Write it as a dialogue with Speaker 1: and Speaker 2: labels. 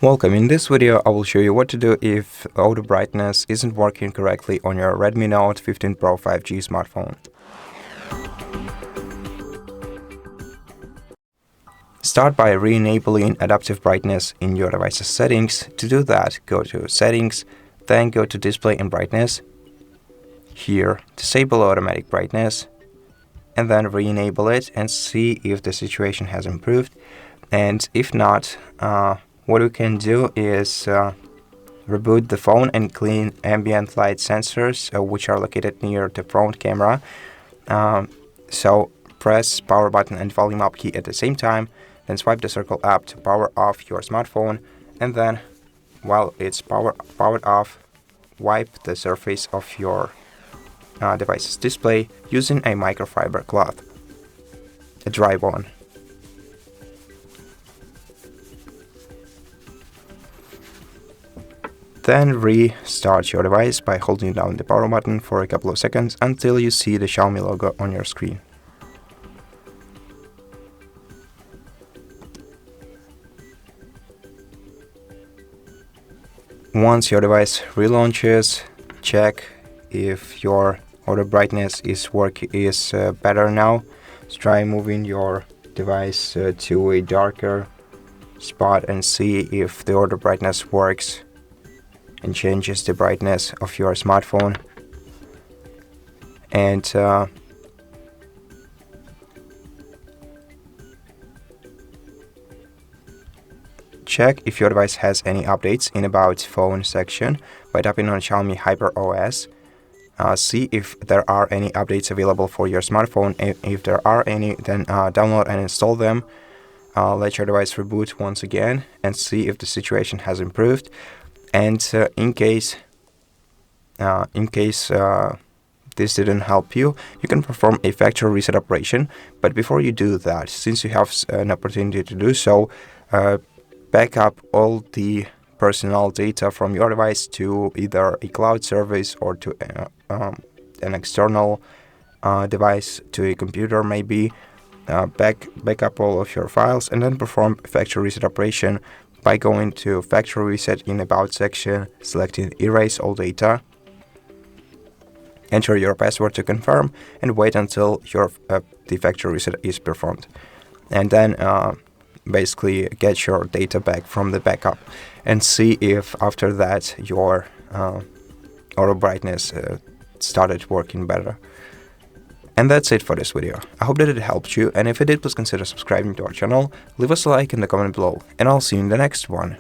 Speaker 1: Welcome. In this video, I will show you what to do if auto brightness isn't working correctly on your Redmi Note 15 Pro 5G smartphone. Start by re-enabling adaptive brightness in your device's settings. To do that, go to Settings, then go to Display and Brightness. Here, disable automatic brightness, and then re-enable it and see if the situation has improved. And if not, what we can do is reboot the phone and clean ambient light sensors, which are located near the front camera. So press power button and volume up key at the same time, then swipe the circle up to power off your smartphone, and then while it's powered off, wipe the surface of your device's display using a microfiber cloth, a dry one. Then restart your device by holding down the power button for a couple of seconds until you see the Xiaomi logo on your screen. Once your device relaunches, check if your auto brightness is better now. So try moving your device to a darker spot and see if the auto brightness works and changes the brightness of your smartphone. And check if your device has any updates in About Phone section by tapping on Xiaomi HyperOS. See if there are any updates available for your smartphone. If there are any, then download and install them. Let your device reboot once again and see if the situation has improved. And in case this didn't help you, you can perform a factory reset operation. But before you do that, since you have an opportunity to do so, back up all the personal data from your device to either a cloud service or to an external device, to a computer maybe. Back up all of your files and then perform a factory reset operation by going to Factory Reset in About section, selecting Erase All Data. Enter your password to confirm and wait until the factory reset is performed. And then basically get your data back from the backup and see if after that your auto brightness started working better. And that's it for this video. I hope that it helped you, and if it did, please consider subscribing to our channel, leave us a like in the comment below, and I'll see you in the next one.